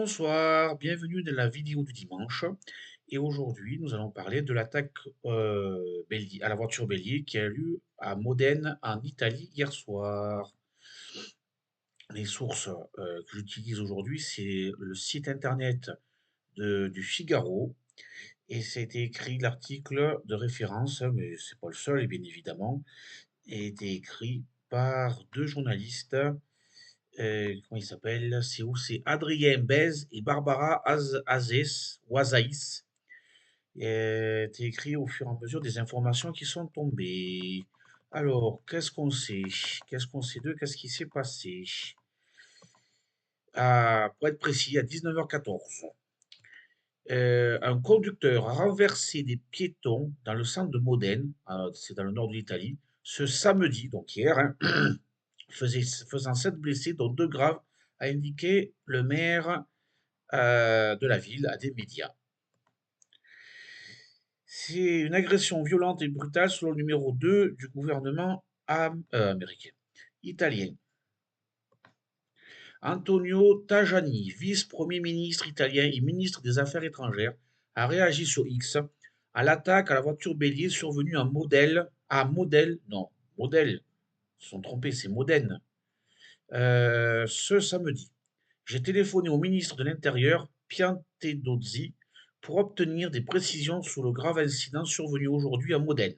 Bonsoir, bienvenue dans la vidéo du dimanche. Et aujourd'hui, nous allons parler de l'attaque à la voiture bélier qui a eu lieu à Modène en Italie hier soir. Les sources que j'utilise aujourd'hui, c'est le site internet du Figaro et ça a été écrit, l'article de référence, mais c'est pas le seul, et bien évidemment, a été écrit par deux journalistes. Comment il s'appelle? C'est où? C'est Adrien Bez et Barbara Azès, ou Azaïs. C'est écrit au fur et à mesure des informations qui sont tombées. Alors, qu'est-ce qu'on sait? Qu'est-ce qu'on sait d'eux? Qu'est-ce qui s'est passé? Pour être précis, à 19h14, un conducteur a renversé des piétons dans le centre de Modène, c'est dans le nord de l'Italie, ce samedi, donc hier, hein, faisant 7 blessés, dont 2 graves, a indiqué le maire de la ville à des médias. C'est une agression violente et brutale selon le numéro 2 du gouvernement américain. Italien. Antonio Tajani, vice-premier ministre italien et ministre des Affaires étrangères, a réagi sur X à l'attaque à la voiture bélier survenue modèle, ils se sont trompés, c'est Modène, ce samedi. J'ai téléphoné au ministre de l'Intérieur, Piantedosi, pour obtenir des précisions sur le grave incident survenu aujourd'hui à Modène.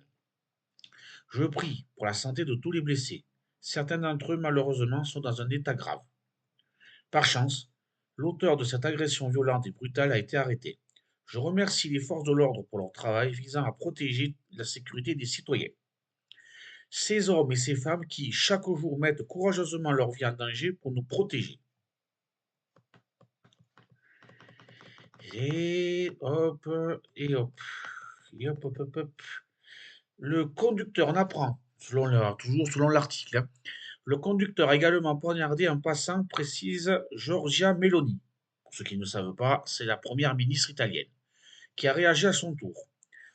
Je prie pour la santé de tous les blessés. Certains d'entre eux, malheureusement, sont dans un état grave. Par chance, l'auteur de cette agression violente et brutale a été arrêté. Je remercie les forces de l'ordre pour leur travail visant à protéger la sécurité des citoyens. Ces hommes et ces femmes qui, chaque jour, mettent courageusement leur vie en danger pour nous protéger. Et hop, et hop, et hop, hop, hop, hop. Le conducteur en apprend, toujours selon l'article, hein. Le conducteur a également poignardé un passant, précise Giorgia Meloni. Pour ceux qui ne le savent pas, c'est la première ministre italienne, qui a réagi à son tour.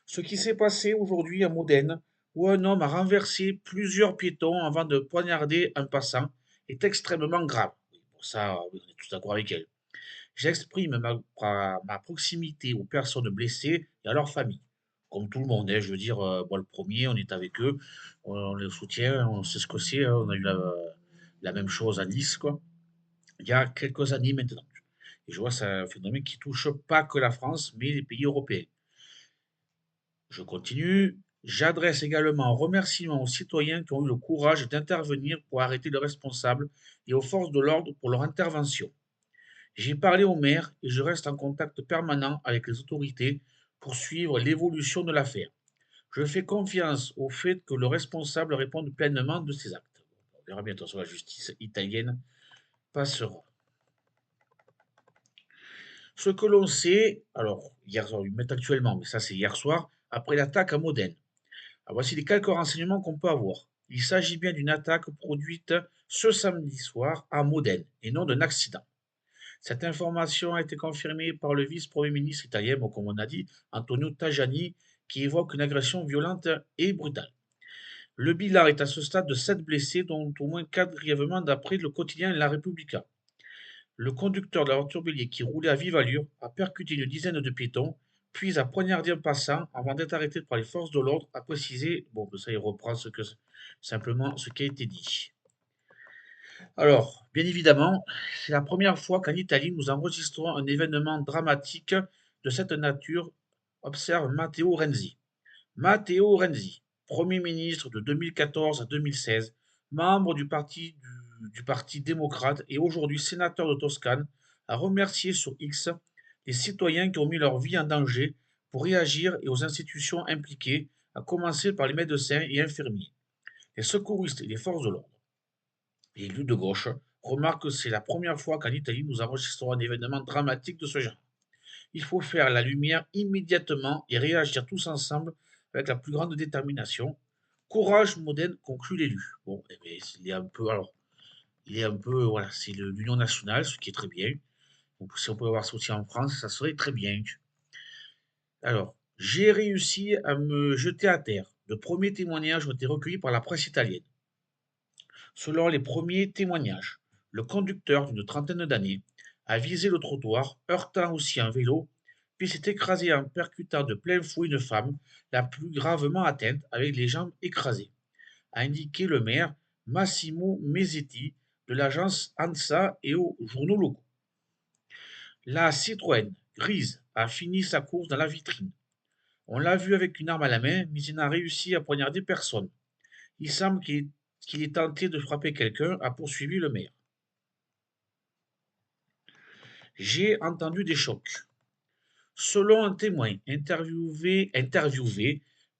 Ce qui s'est passé aujourd'hui à Modène, où un homme a renversé plusieurs piétons avant de poignarder un passant, est extrêmement grave. Pour ça, on est tous d'accord avec elle. J'exprime ma proximité aux personnes blessées et à leurs familles. Comme tout le monde, hein, je veux dire, moi le premier, on est avec eux, on les soutient, on sait ce que c'est, hein, on a eu la même chose à Nice, quoi, il y a quelques années maintenant. Et je vois, c'est un phénomène qui touche pas que la France, mais les pays européens. Je continue. J'adresse également un remerciement aux citoyens qui ont eu le courage d'intervenir pour arrêter le responsable et aux forces de l'ordre pour leur intervention. J'ai parlé au maire et je reste en contact permanent avec les autorités pour suivre l'évolution de l'affaire. Je fais confiance au fait que le responsable réponde pleinement de ses actes. On verra bientôt sur la justice italienne passera. Ce que l'on sait, alors hier soir, ils mettent actuellement, mais ça c'est hier soir, après l'attaque à Modène. Alors, voici les quelques renseignements qu'on peut avoir. Il s'agit bien d'une attaque produite ce samedi soir à Modène et non d'un accident. Cette information a été confirmée par le vice-premier ministre italien, bon, comme on a dit, Antonio Tajani, qui évoque une agression violente et brutale. Le bilan est à ce stade de 7 blessés, dont au moins 4 grièvement d'après le quotidien La Repubblica. Le conducteur de la voiture bélier qui roulait à vive allure a percuté une dizaine de piétons, puis a poignardé un passant avant d'être arrêté par les forces de l'ordre, a précisé, bon, ça il reprend simplement ce qui a été dit. Alors, bien évidemment, c'est la première fois qu'en Italie, nous enregistrons un événement dramatique de cette nature, observe Matteo Renzi. Matteo Renzi, Premier ministre de 2014 à 2016, membre du Parti démocrate et aujourd'hui sénateur de Toscane, a remercié sur X les citoyens qui ont mis leur vie en danger pour réagir et aux institutions impliquées, à commencer par les médecins et infirmiers, les secouristes et les forces de l'ordre. L'élu de gauche remarque que c'est la première fois qu'en Italie nous enregistrons un événement dramatique de ce genre. Il faut faire la lumière immédiatement et réagir tous ensemble avec la plus grande détermination. Courage, Modène, conclut l'élu. Bon, eh bien, il est un peu, voilà, c'est l'Union nationale, ce qui est très bien. Donc, si on peut avoir ça aussi en France, ça serait très bien. Alors, j'ai réussi à me jeter à terre. De premiers témoignages ont été recueillis par la presse italienne. Selon les premiers témoignages, le conducteur d'une trentaine d'années a visé le trottoir, heurtant aussi un vélo, puis s'est écrasé en percutant de plein fouet une femme, la plus gravement atteinte, avec les jambes écrasées, a indiqué le maire Massimo Mesetti de l'agence ANSA et aux journaux locaux. La Citroën grise a fini sa course dans la vitrine. On l'a vu avec une arme à la main, mais il n'a réussi à poignarder personne. Il semble qu'il ait tenté de frapper quelqu'un, a poursuivi le maire. J'ai entendu des chocs. Selon un témoin interviewé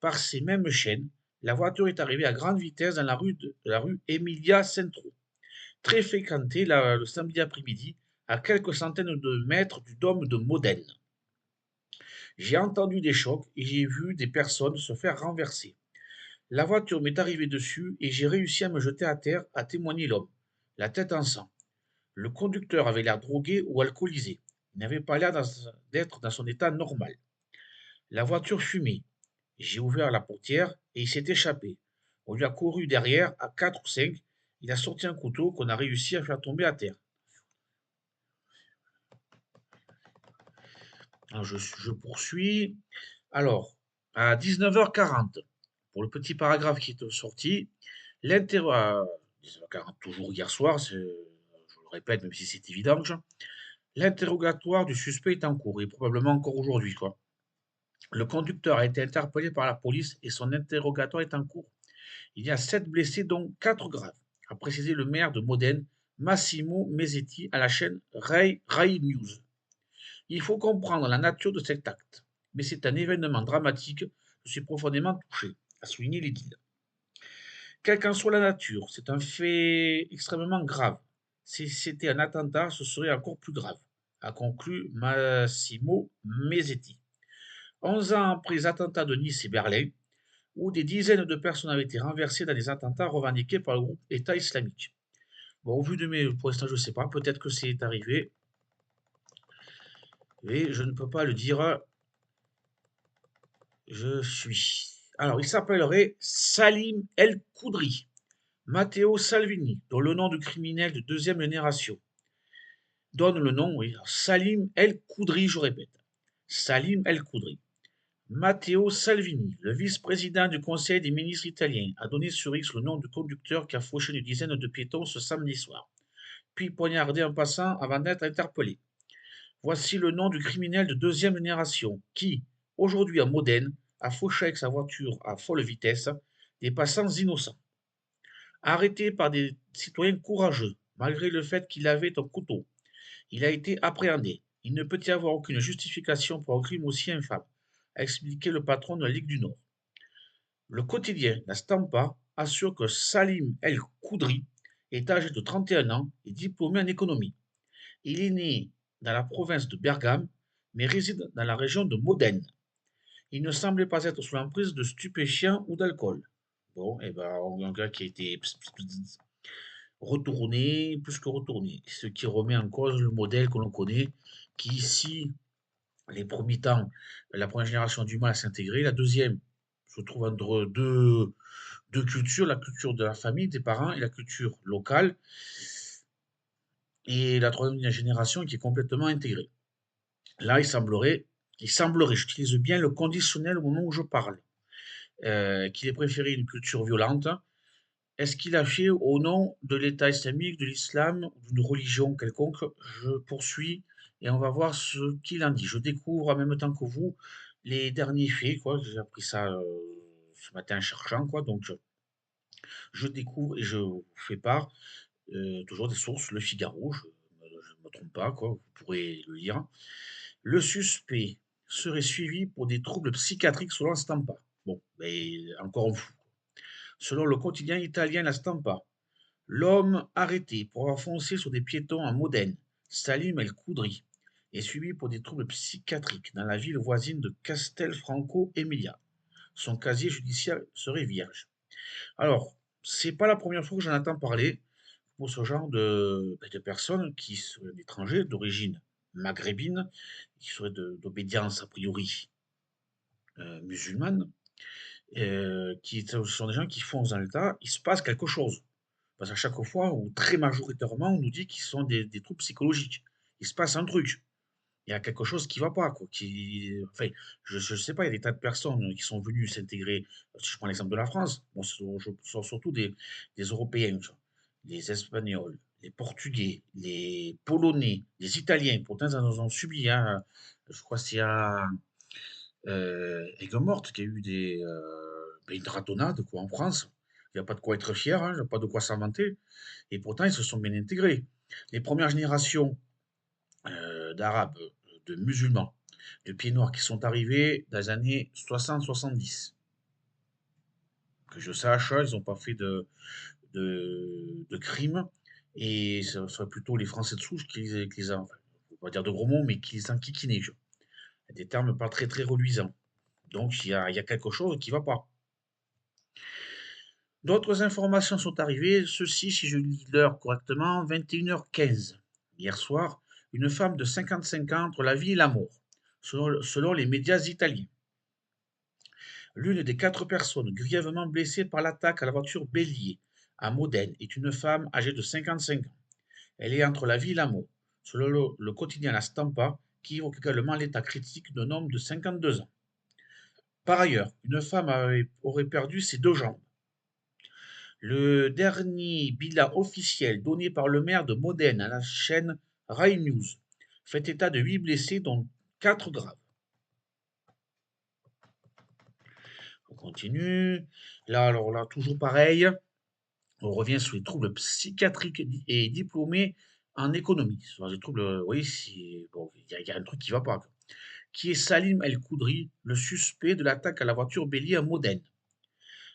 par ces mêmes chaînes, la voiture est arrivée à grande vitesse dans la rue Emilia Centro, très fréquentée le samedi après-midi, à quelques centaines de mètres du dôme de Modène. J'ai entendu des chocs et j'ai vu des personnes se faire renverser. La voiture m'est arrivée dessus et j'ai réussi à me jeter à terre, a témoigné l'homme, la tête en sang. Le conducteur avait l'air drogué ou alcoolisé. Il n'avait pas l'air d'être dans son état normal. La voiture fumait. J'ai ouvert la portière et il s'est échappé. On lui a couru derrière à 4 ou 5. Il a sorti un couteau qu'on a réussi à faire tomber à terre. Alors, je poursuis. Alors, à 19h40, pour le petit paragraphe qui est sorti, l'interrogatoire, 19h40, toujours hier soir, je le répète, même si c'est évident, l'interrogatoire du suspect est en cours, et probablement encore aujourd'hui, quoi. Le conducteur a été interpellé par la police et son interrogatoire est en cours. Il y a 7 blessés, dont 4 graves, a précisé le maire de Modène, Massimo Mesetti, à la chaîne Rai News. Il faut comprendre la nature de cet acte, mais c'est un événement dramatique. Je suis profondément touché, a souligné l'édile. Quelle qu'en soit la nature, c'est un fait extrêmement grave. Si c'était un attentat, ce serait encore plus grave, a conclu Massimo Mesetti. 11 ans après les attentats de Nice et Berlin, où des dizaines de personnes avaient été renversées dans des attentats revendiqués par le groupe État islamique. Bon, au vu de mes... Pour l'instant, je ne sais pas, peut-être que c'est arrivé, mais je ne peux pas le dire. Je suis. Alors, il s'appellerait Salim El Koudri, Matteo Salvini, dont le nom de criminel de deuxième génération. Donne le nom, oui, Salim El Koudri, je répète. Salim El Koudri. Matteo Salvini, le vice-président du Conseil des ministres italien, a donné sur X le nom du conducteur qui a fauché une dizaine de piétons ce samedi soir, puis poignardé un passant avant d'être interpellé. Voici le nom du criminel de deuxième génération qui, aujourd'hui à Modène, a fauché avec sa voiture à folle vitesse des passants innocents. Arrêté par des citoyens courageux, malgré le fait qu'il avait un couteau, il a été appréhendé. Il ne peut y avoir aucune justification pour un crime aussi infâme, a expliqué le patron de la Ligue du Nord. Le quotidien La Stampa assure que Salim El Koudri est âgé de 31 ans et diplômé en économie. Il est né dans la province de Bergame, mais réside dans la région de Modène. Il ne semblait pas être sous l'emprise de stupéfiants ou d'alcool. Bon, et ben, un gars qui a été retourné, plus que retourné, ce qui remet en cause le modèle que l'on connaît, qui ici, les premiers temps, la première génération a du mal à s'intégrer, la deuxième se trouve entre deux cultures, la culture de la famille, des parents, et la culture locale, et la troisième génération qui est complètement intégrée. Là, il semblerait, j'utilise bien le conditionnel au moment où je parle, qu'il ait préféré une culture violente. Est-ce qu'il a fait au nom de l'État islamique, de l'islam, d'une religion quelconque? Je poursuis et on va voir ce qu'il en dit. Je découvre en même temps que vous les derniers faits, quoi. J'ai appris ça ce matin en cherchant, quoi. Donc je découvre et je vous fais part toujours des sources, Le Figaro, je ne me trompe pas, quoi. Vous pourrez le lire. Le suspect serait suivi pour des troubles psychiatriques selon Stampa. Bon, mais encore un fou. Selon le quotidien italien La Stampa, l'homme arrêté pour avoir foncé sur des piétons à Modène, Salim El Koudri, est suivi pour des troubles psychiatriques dans la ville voisine de Castelfranco Emilia. Son casier judiciaire serait vierge. Alors, c'est pas la première fois que j'en entends parler pour ce genre de personnes qui seraient d'étrangers d'origine maghrébine, qui seraient d'obédience a priori musulmane, qui sont des gens qui foncent dans l'État, il se passe quelque chose. Parce qu'à chaque fois, ou très majoritairement, on nous dit qu'ils sont des troubles psychologiques. il se passe un truc. Il y a quelque chose qui va pas, quoi. Enfin, je sais pas, il y a des tas de personnes qui sont venues s'intégrer. Si je prends l'exemple de la France, bon, ce sont surtout des Européens, tu vois. Les Espagnols, les Portugais, les Polonais, les Italiens. Pourtant, ils en ont subi, hein. Je crois qu'il y a Aigues-Mortes qui a eu ben, une ratonnade, quoi, en France. Il n'y a pas de quoi être fier, hein, il n'y a pas de quoi s'inventer. Et pourtant, ils se sont bien intégrés. Les premières générations d'Arabes, de musulmans, de pieds noirs qui sont arrivés dans les années 60-70. Que je sache, ils n'ont pas fait de crimes et ce serait plutôt les Français de souche qui les ont, enfin, faut pas dire de gros mots, mais qui les enquiquinaient. Des termes pas très très reluisants. Donc il y a quelque chose qui ne va pas. D'autres informations sont arrivées, ceci si je lis l'heure correctement, 21h15. Hier soir, une femme de 55 ans entre la vie et la mort, selon les médias italiens. L'une des 4 personnes grièvement blessées par l'attaque à la voiture bélier à Modène est une femme âgée de 55 ans. Elle est entre la vie et la mort, selon le quotidien La Stampa, qui évoque également l'état critique d'un homme de 52 ans. Par ailleurs, une femme aurait perdu ses 2 jambes. Le dernier bilan officiel donné par le maire de Modène à la chaîne Rai News fait état de 8 blessés, dont 4 graves. On continue. Là, alors là, toujours pareil. On revient sur les troubles psychiatriques et diplômés en économie. Sur les troubles, oui, bon, il y a un truc qui va pas, quoi. Qui est Salim El Koudri, le suspect de l'attaque à la voiture bélier à Modène.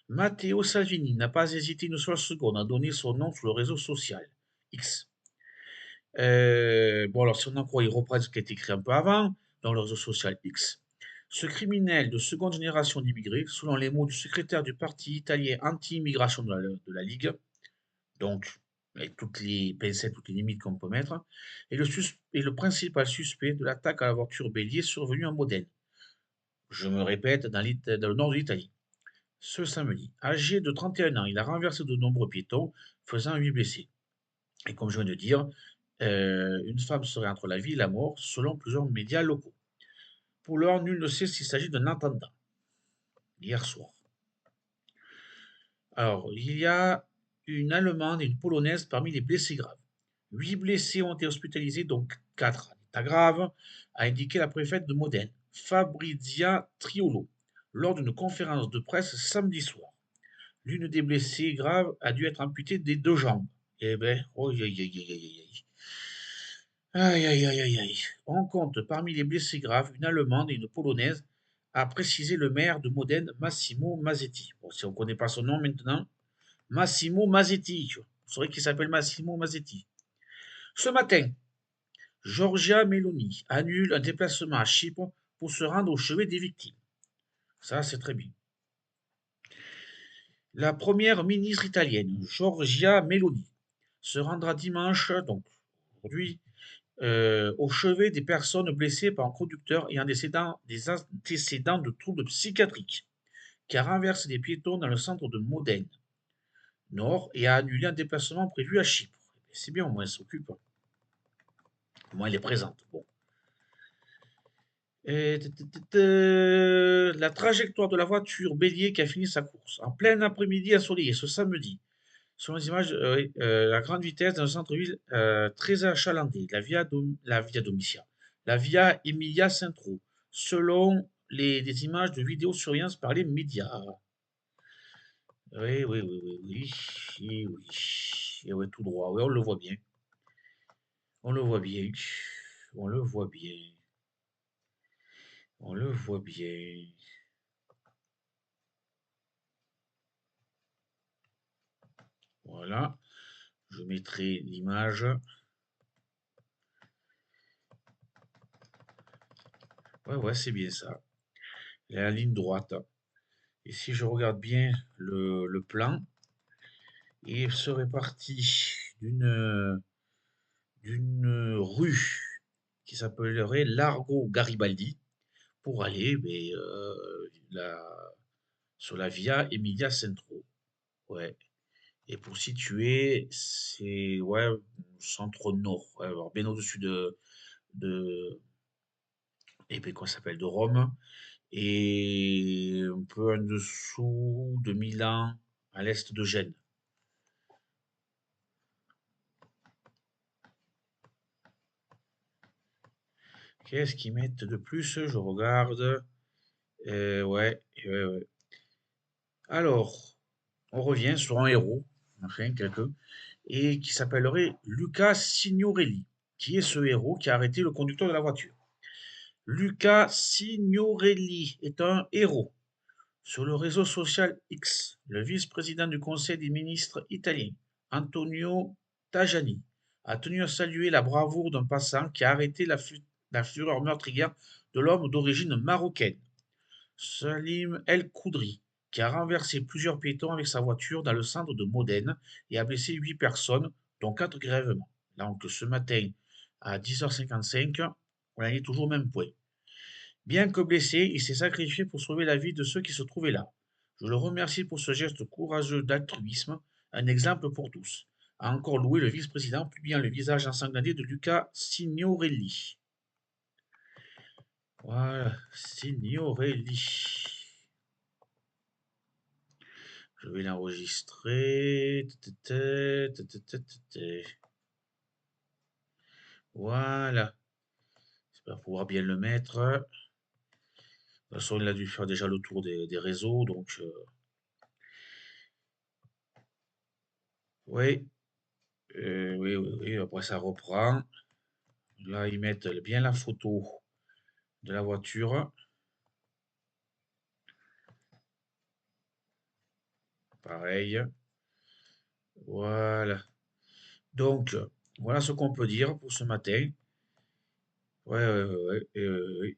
Matteo Salvini n'a pas hésité une seule seconde à donner son nom sur le réseau social X. Bon, alors si on en croit, il reprend ce qui a été écrit un peu avant, dans le réseau social X. Ce criminel de seconde génération d'immigrés, selon les mots du secrétaire du parti italien anti-immigration de la Ligue, donc avec toutes les pincettes, toutes les limites qu'on peut mettre, est le principal suspect de l'attaque à la voiture bélier survenue en Modène. Je me répète, dans le nord de l'Italie. Ce samedi, âgé de 31 ans, il a renversé de nombreux piétons, faisant 8 blessés. Et comme je viens de dire, une femme serait entre la vie et la mort, selon plusieurs médias locaux. Pour l'heure, nul ne sait s'il s'agit d'un attentat. Hier soir. Alors, il y a une Allemande et une Polonaise parmi les blessés graves. 8 blessés ont été hospitalisés, donc 4 en état grave, a indiqué la préfète de Modène, Fabrizia Triolo, lors d'une conférence de presse samedi soir. L'une des blessées graves a dû être amputée des 2 jambes. Eh ben, oh, aïe, aïe, aïe, aïe, aïe. Aïe, aïe, aïe, aïe, aïe. On compte parmi les blessés graves une Allemande et une Polonaise, a précisé le maire de Modène, Massimo Mazzetti. Bon, si on ne connaît pas son nom maintenant, Massimo Mazzetti. Vous saurez qu'il s'appelle Massimo Mazzetti. Ce matin, Giorgia Meloni annule un déplacement à Chypre pour se rendre au chevet des victimes. Ça, c'est très bien. La première ministre italienne, Giorgia Meloni, se rendra dimanche, donc aujourd'hui, au chevet des personnes blessées par un conducteur ayant des antécédents de troubles psychiatriques, qui a renversé des piétons dans le centre de Modène Nord et a annulé un déplacement prévu à Chypre. C'est bien, au moins elle s'occupe. Au moins elle est présente. Bon. La trajectoire de la voiture bélier qui a fini sa course. En plein après-midi ensoleillé ce samedi, selon les images, oui, à grande vitesse dans un centre-ville très achalandé, la Via Domitia, la Via Emilia Centro, selon des images de vidéosurveillance par les médias. Oui, oui, oui, oui, oui, oui, oui, et oui, tout droit, oui, on le voit bien, on le voit bien, on le voit bien, on le voit bien. Voilà, je mettrai l'image. Ouais, ouais, c'est bien ça. La ligne droite. Et si je regarde bien le plan, il serait parti d'une rue qui s'appellerait Largo Garibaldi pour aller sur la Via Emilia Centro. Ouais. Et pour situer, c'est ouais, centre-nord, ouais, alors bien au-dessus de, et puis qu'on s'appelle de Rome, et un peu en dessous de Milan, à l'est de Gênes. Qu'est-ce qu'ils mettent de plus? Je regarde. Ouais, ouais, ouais. Alors, on revient sur un héros, enfin quelqu'un, et qui s'appellerait Luca Signorelli. Qui est ce héros qui a arrêté le conducteur de la voiture? Luca Signorelli est un héros. Sur le réseau social X, le vice-président du Conseil des ministres italien, Antonio Tajani, a tenu à saluer la bravoure d'un passant qui a arrêté la fureur meurtrière de l'homme d'origine marocaine, Salim El Khoudri, qui a renversé plusieurs piétons avec sa voiture dans le centre de Modène et a blessé 8 personnes, dont 4 grièvement. Donc ce matin à 10h55, on en est toujours au même point. Bien que blessé, il s'est sacrifié pour sauver la vie de ceux qui se trouvaient là. Je le remercie pour ce geste courageux d'altruisme, un exemple pour tous. A encore loué le vice-président, publiant le visage ensanglanté de Luca Signorelli. Voilà, Signorelli. Je vais l'enregistrer. Voilà. J'espère pouvoir bien le mettre. De toute façon, il a dû faire déjà le tour des réseaux, donc oui, oui, oui, oui. Après, ça reprend. Là, ils mettent bien la photo de la voiture. Pareil. Voilà. Donc, voilà ce qu'on peut dire pour ce matin. Ouais, ouais, ouais, ouais, ouais.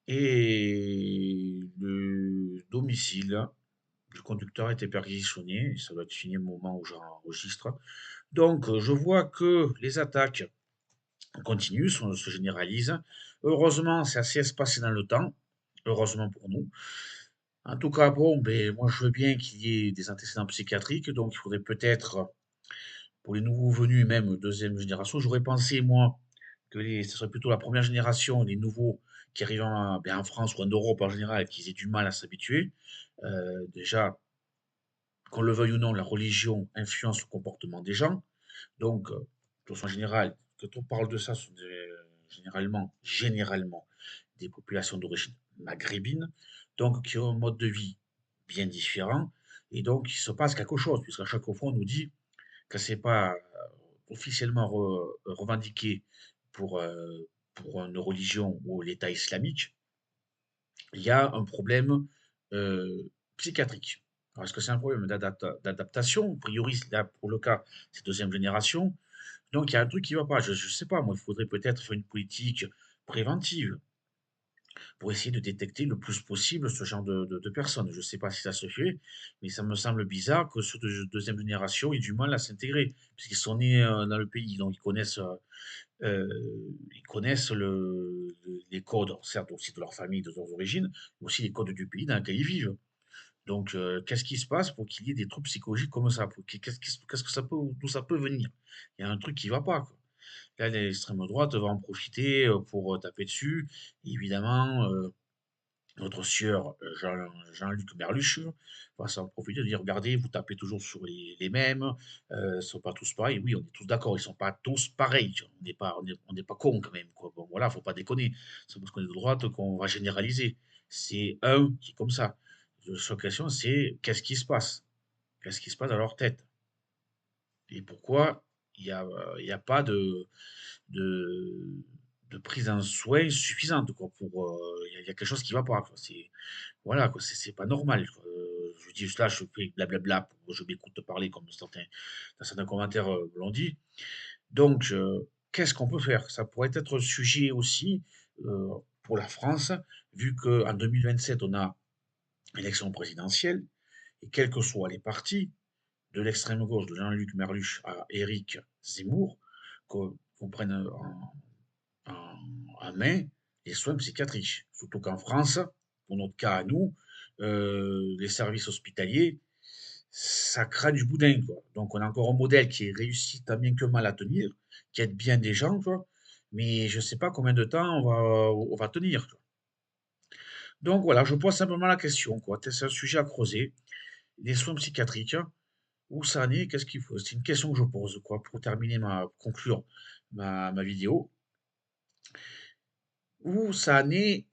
Et le domicile du conducteur a été perquisitionné. Ça doit être fini au moment où j'enregistre. Donc, je vois que les attaques continuent, se généralisent. Heureusement, c'est assez espacé dans le temps. Heureusement pour nous. En tout cas, bon, ben, moi je veux bien qu'il y ait des antécédents psychiatriques, donc il faudrait peut-être, pour les nouveaux venus, même deuxième génération, j'aurais pensé, moi, que ce serait plutôt la première génération, les nouveaux qui arrivent ben, en France ou en Europe en général, qu'ils aient du mal à s'habituer. Déjà, qu'on le veuille ou non, la religion influence le comportement des gens. Donc, de façon générale, quand on parle de ça, ce sont généralement, des populations d'origine maghrébine, donc qui ont un mode de vie bien différent, et donc il se passe quelque chose, puisqu'à chaque fois on nous dit que c'est pas officiellement revendiqué pour une religion ou l'État islamique, il y a un problème psychiatrique. Alors, est-ce que c'est un problème d'adaptation? A priori, là, pour le cas, c'est deuxième génération. Donc, il y a un truc qui va pas. Je ne sais pas, moi, il faudrait peut-être faire une politique préventive pour essayer de détecter le plus possible ce genre de personnes. Je ne sais pas si ça se fait, mais ça me semble bizarre que ceux de deuxième génération aient du mal à s'intégrer, puisqu'ils sont nés dans le pays, donc euh, ils connaissent les codes, certes aussi de leur famille, de leurs origines, mais aussi les codes du pays dans lequel ils vivent. Donc, qu'est-ce qui se passe pour qu'il y ait des troubles psychologiques comme ça? Qu'est-ce que ça peut, d'où ça peut venir? Il y a un truc qui va pas, quoi. Là, l'extrême droite va en profiter pour taper dessus. Et évidemment, notre sieur Jean-Luc Merluche va s'en profiter de dire, regardez, vous tapez toujours sur les mêmes, ils sont pas tous pareils. Oui, on est tous d'accord, ils sont pas tous pareils. Tu vois. On n'est pas cons quand même, quoi. Bon, voilà, faut pas déconner. C'est parce qu'on est de droite qu'on va généraliser. C'est un qui est comme ça. La seule question, c'est qu'est-ce qui se passe? Qu'est-ce qui se passe dans leur tête? Et pourquoi il y a pas de, de prise en soin suffisante, quoi, il y a quelque chose qui va pas, quoi. Voilà, quoi, c'est pas normal, quoi. Je dis là, je fais blablabla, je m'écoute parler comme dans certains commentaires l'ont dit. Donc, qu'est-ce qu'on peut faire? Ça pourrait être un sujet aussi pour la France, vu qu'en 2027, on a élection présidentielle, et quels que soient les partis, de l'extrême gauche, de Jean-Luc Merluche à Éric Zemmour, qu'on prenne en main les soins psychiatriques. Surtout qu'en France, pour notre cas à nous, les services hospitaliers, ça craint du boudin, quoi. Donc on a encore un modèle qui est réussi tant bien que mal à tenir, qui aide bien des gens, quoi. mais je ne sais pas combien de temps on va tenir, quoi. Donc voilà, je pose simplement la question, quoi. C'est un sujet à creuser. Les soins psychiatriques, où ça en est, qu'est-ce qu'il faut? C'est une question que je pose, quoi, pour terminer conclure ma vidéo. Où ça en est,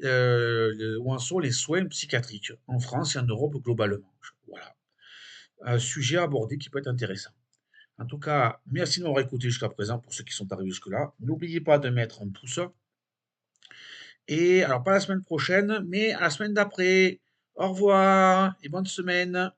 où en sont les soins psychiatriques en France et en Europe globalement. Voilà, un sujet abordé qui peut être intéressant. En tout cas, merci de m'avoir écouté jusqu'à présent pour ceux qui sont arrivés jusque-là. N'oubliez pas de mettre un pouce et alors pas la semaine prochaine, mais à la semaine d'après. Au revoir et bonne semaine.